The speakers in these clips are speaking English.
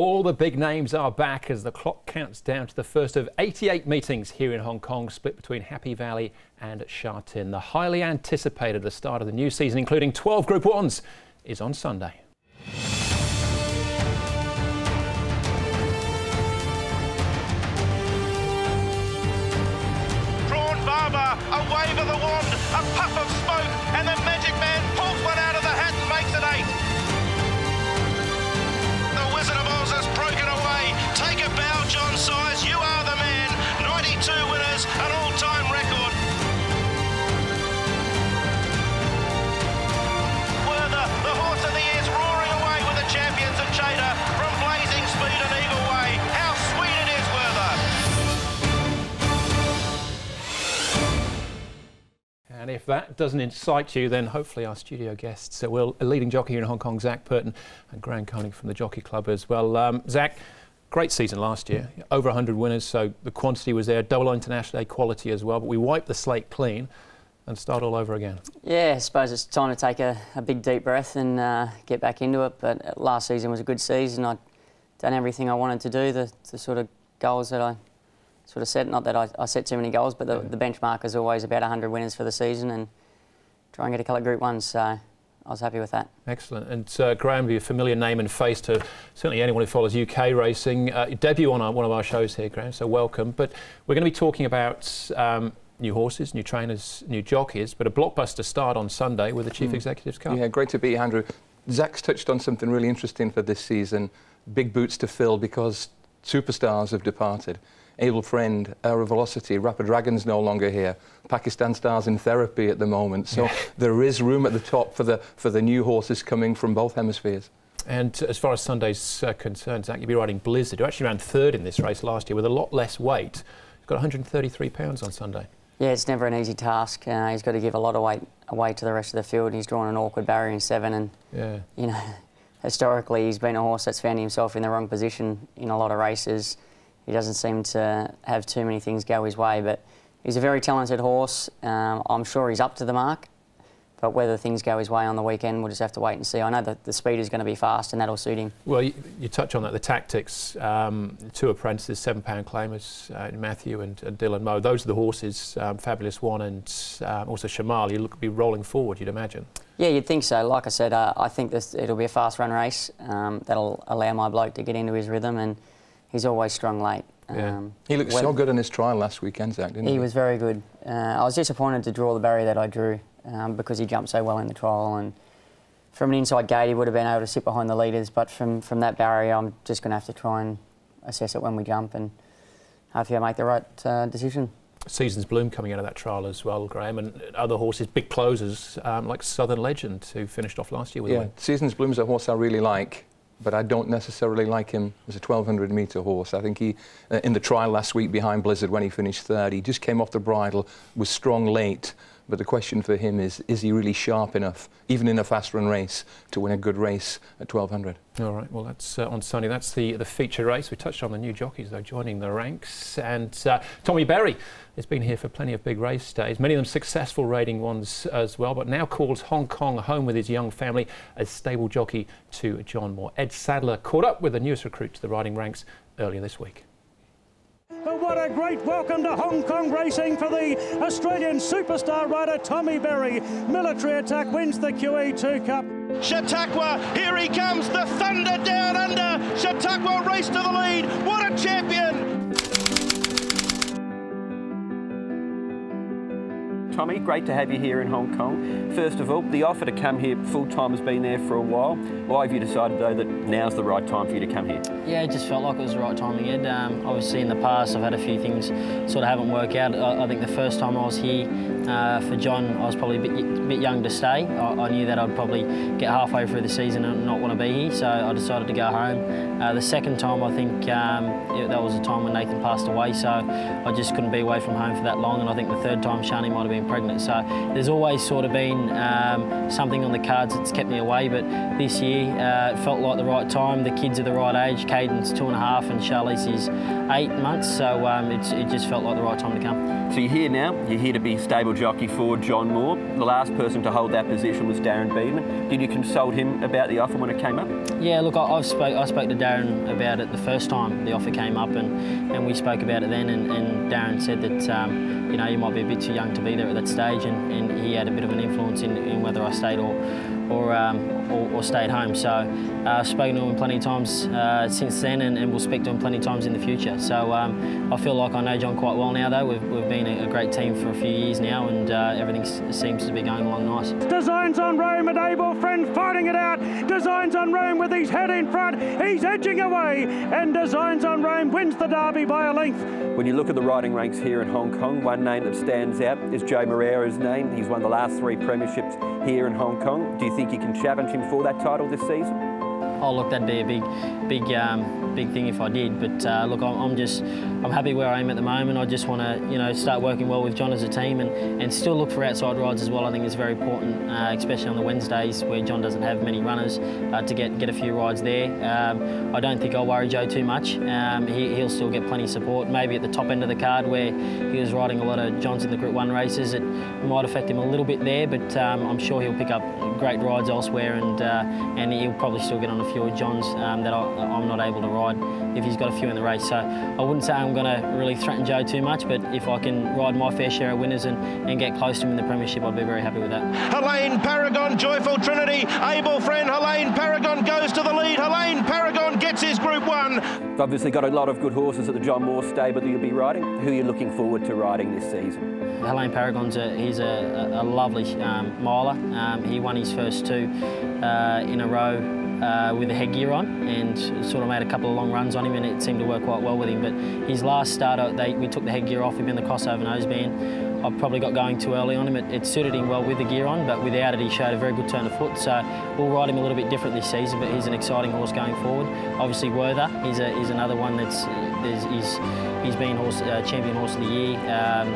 All the big names are back as the clock counts down to the first of 88 meetings here in Hong Kong, split between Happy Valley and Sha Tin. The highly anticipated the start of the new season, including 12 Group 1s, is on Sunday. Drawn Barber, a wave of the wand, a puff of smoke, and the magic man pulls one out of the hat and makes it 8. The Wizard of Oz has broken away. Take a bow, John Size. You are the man. 92 winners, an all-time record. Werther, the horse of the year, is roaring away with the champions of Chater from Blazing Speed and Eagle Way. How sweet it is, Werther. And if that doesn't incite you, then hopefully our studio guests will. A leading jockey here in Hong Kong, Purton, and Graham Cunningham from the Jockey Club as well. Zach, great season last year, over 100 winners, so the quantity was there, double international day quality as well, but we wiped the slate clean and start all over again. Yeah, I suppose it's time to take a big deep breath and get back into it, but last season was a good season. I'd done everything I wanted to do, the sort of goals that I sort of set. Not that I set too many goals, but the benchmark is always about 100 winners for the season and try and get a couple of Group 1s, so I was happy with that. Excellent. And Graham, be a familiar name and face to certainly anyone who follows UK racing. Debut on one of our shows here, Graham, so welcome. But we're going to be talking about new horses, new trainers, new jockeys, but a blockbuster start on Sunday with the Chief Executive's Cup. Yeah, great to be here, Andrew. Zach's touched on something really interesting for this season. Big boots to fill because superstars have departed. Able Friend, Aero Velocity, Rapid Dragon's no longer here. Pakistan Star's in therapy at the moment, so there is room at the top for the new horses coming from both hemispheres. And as far as Sunday's concerned, Zach, you'll be riding Blizzard, who actually ran third in this race last year with a lot less weight. He's got 133 pounds on Sunday. Yeah, it's never an easy task. He's got to give a lot of weight away to the rest of the field. He's drawn an awkward barrier in 7, and you know, historically he's been a horse that's found himself in the wrong position in a lot of races. He doesn't seem to have too many things go his way, but he's a very talented horse. I'm sure he's up to the mark, but whether things go his way on the weekend, we'll just have to wait and see. I know that the speed is going to be fast and that'll suit him. Well, you touch on that, the tactics. 2 apprentices, £7 claimers, Matthew and Dylan Moe. Those are the horses, Fabulous One and also Shamal. You'll be rolling forward, you'd imagine. Yeah, you'd think so. Like I said, I think it'll be a fast run race. That'll allow my bloke to get into his rhythm, and he's always strung late. He looked so good in his trial last weekend, Zach, didn't he? He was very good. I was disappointed to draw the barrier that I drew because he jumped so well in the trial, and from an inside gate he would have been able to sit behind the leaders, but from that barrier I'm just going to have to try and assess it when we jump and hopefully I make the right decision. Season's Bloom coming out of that trial as well, Graham, and other horses, big closers like Southern Legend, who finished off last year with a win. Season's Bloom's a horse I really like, but I don't necessarily like him as a 1,200-metre horse. I think he, in the trial last week behind Blizzard when he finished third, he just came off the bridle, was strong late, but the question for him is he really sharp enough, even in a fast-run race, to win a good race at 1,200? All right, well, that's on Sunday. That's the feature race. We touched on the new jockeys, though, joining the ranks. And Tommy Berry has been here for plenty of big race days, many of them successful rating ones as well, but now calls Hong Kong home with his young family as stable jockey to John Moore. Ed Sadler caught up with the newest recruit to the riding ranks earlier this week. What a great welcome to Hong Kong racing for the Australian superstar rider Tommy Berry. Military Attack wins the QE2 Cup. Chautauqua, here he comes, the thunder down under. Chautauqua race to the lead. What a champion! Tommy, great to have you here in Hong Kong. First of all, the offer to come here full-time has been there for a while. Why have you decided, though, that now's the right time for you to come here? Yeah, it just felt like it was the right timing, Ed. Obviously, in the past, I've had a few things sort of haven't worked out. I think the first time I was here for John, I was probably a bit young to stay. I knew that I'd probably get halfway through the season and not want to be here, so I decided to go home. The second time, I think that was a time when Nathan passed away, so I just couldn't be away from home for that long, and I think the third time, Shani might have been been pregnant. So there's always sort of been something on the cards that's kept me away, but this year it felt like the right time. The kids are the right age. Caden's 2.5 and Charlize is 8 months, so it just felt like the right time to come. So you're here now, you're here to be stable jockey for John Moore. The last person to hold that position was Darren Beedman. Did you consult him about the offer when it came up? Yeah, look, I spoke to Darren about it the first time the offer came up, and we spoke about it then, and Darren said that you know, you might be a bit too young to be there at that stage, and he had a bit of an influence in whether I stayed or stayed home. So I've spoken to him plenty of times since then, and we'll speak to him plenty of times in the future. So I feel like I know John quite well now, though. We've been a great team for a few years now, and everything seems to be going along nice. Designs on Rome and Able Friend fighting it out. Designs on Rome with his head in front. He's edging away, and Designs on Rome wins the Derby by a length. When you look at the riding ranks here in Hong Kong, one name that stands out is Joe Moreira's name. He's won the last 3 premierships here in Hong Kong. Do you think you can challenge him for that title this season? Oh, look, that'd be a big thing if I did. But look, I'm happy where I am at the moment. I just want to, you know, start working well with John as a team, and still look for outside rides as well. I think it's very important, especially on the Wednesdays where John doesn't have many runners, to get a few rides there. I don't think I'll worry Joe too much. He'll still get plenty of support. Maybe at the top end of the card where he was riding a lot of Johns in the Group 1 races, it might affect him a little bit there. But I'm sure he'll pick up great rides elsewhere, and he'll probably still get on a few of John's that I'm not able to ride if he's got a few in the race. So I wouldn't say I'm going to really threaten Joe too much, but if I can ride my fair share of winners and get close to him in the premiership, I'd be very happy with that. Helene Paragon, Joyful Trinity, Able Friend, Helene Paragon goes to the lead. Helene Paragon gets his Group 1. You've obviously got a lot of good horses at the John Moore stable that you'll be riding. Who are you looking forward to riding this season? Helene Paragon's a lovely miler. He won his first 2 in a row with the headgear on, and sort of made a couple of long runs on him, and it seemed to work quite well with him. But his last starter, we took the headgear off him in the crossover noseband. I probably got going too early on him. It suited him well with the gear on, but without it he showed a very good turn of foot. So we'll ride him a little bit different this season, but he's an exciting horse going forward. Obviously Werther, he's another one he's been champion horse of the year.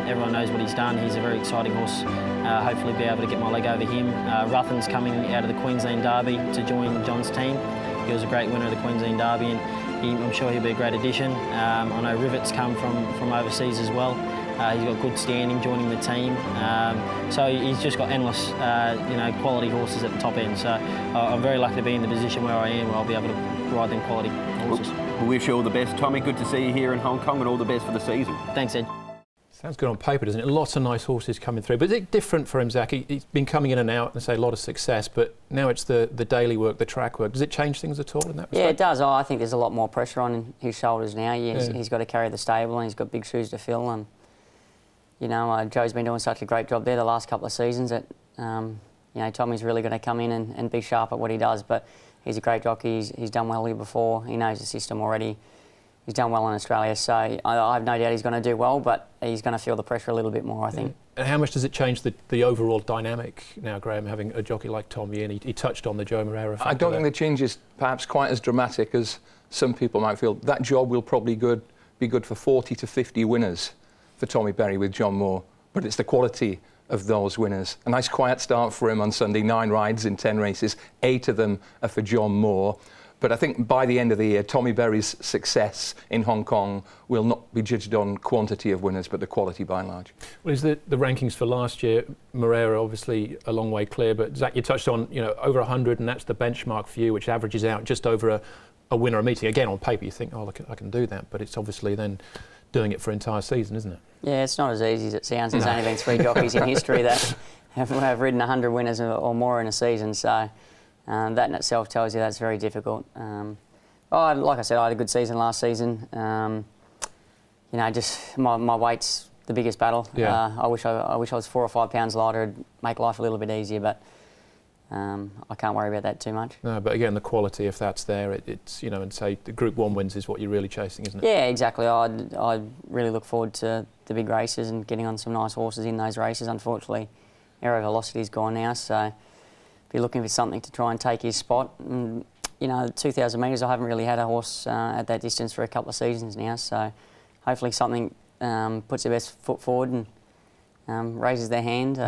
Everyone knows what he's done. He's a very exciting horse. Hopefully be able to get my leg over him. Ruthen's coming out of the Queensland Derby to join John's team. He was a great winner of the Queensland Derby, and I'm sure he'll be a great addition. I know Rivet's come from overseas as well. He's got good standing joining the team. So he's just got endless quality horses at the top end. So I'm very lucky to be in the position where I am, where I'll be able to ride them quality horses. We wish you all the best, Tommy. Good to see you here in Hong Kong, and all the best for the season. Thanks, Ed. Sounds good on paper, doesn't it? Lots of nice horses coming through. But is it different for him, Zach? He's been coming in and out and say a lot of success, but now it's the daily work, the track work. Does it change things at all in that respect? Yeah, it does. I think there's a lot more pressure on his shoulders now. He's got to carry the stable, and he's got big shoes to fill. And you know, Joe's been doing such a great job there the last couple of seasons that you know, Tommy's really going to come in and be sharp at what he does. But he's a great jockey. He's done well here before. He knows the system already. He's done well in Australia, so I have no doubt he's going to do well, but he's going to feel the pressure a little bit more, I think. And how much does it change the overall dynamic now, Graham, having a jockey like Tommy? And he touched on the Joe Moreira factor. I don't think the change is perhaps quite as dramatic as some people might feel. That job will probably be good for 40 to 50 winners for Tommy Berry with John Moore, but it's the quality of those winners. A nice quiet start for him on Sunday, 9 rides in 10 races, 8 of them are for John Moore. But I think by the end of the year, Tommy Berry's success in Hong Kong will not be judged on quantity of winners, but the quality by and large. Well, is the rankings for last year, Moreira obviously a long way clear, but Zach, you touched on, you know, over 100, and that's the benchmark for you, which averages out just over a winner a meeting. Again, on paper, you think, oh, look, I can do that, but it's obviously then doing it for an entire season, isn't it? Yeah, it's not as easy as it sounds. There's only been 3 jockeys in history that have ridden 100 winners or more in a season, so that in itself tells you that's very difficult. Like I said, I had a good season last season. You know, just my weight's the biggest battle. Yeah. I wish I was 4 or 5 pounds lighter. It'd make life a little bit easier, but I can't worry about that too much. No, but again, the quality, if that's there, it's, you know, and say the Group 1 wins is what you're really chasing, isn't it? Yeah, exactly. I really look forward to the big races and getting on some nice horses in those races. Unfortunately, Aero Velocity's gone now, so be looking for something to try and take his spot. And, you know, 2,000 metres, I haven't really had a horse at that distance for a couple of seasons now, so hopefully something puts their best foot forward and, raises their hand.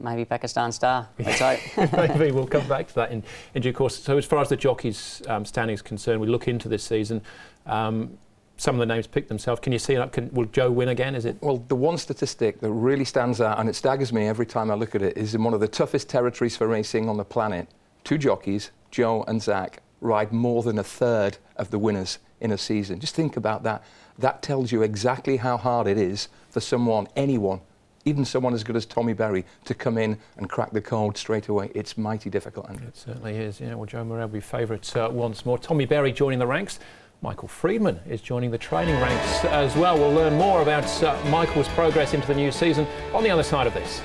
Maybe Pakistan Star, let's hope. Maybe we'll come back to that in due course. So as far as the jockeys standing is concerned, we look into this season. Some of the names pick themselves. Can you see it? Will Joe win again? Is it? Well, the one statistic that really stands out, and it staggers me every time I look at it, is in one of the toughest territories for racing on the planet. 2 jockeys, Joe and Zach, ride more than a third of the winners in a season. Just think about that. That tells you exactly how hard it is for someone, anyone, even someone as good as Tommy Berry, to come in and crack the code straight away. It's mighty difficult, Andrew. It certainly is, yeah. Well, Joe Morel will be favourite once more. Tommy Berry joining the ranks. Michael Friedman is joining the training ranks as well. We'll learn more about Michael's progress into the new season on the other side of this.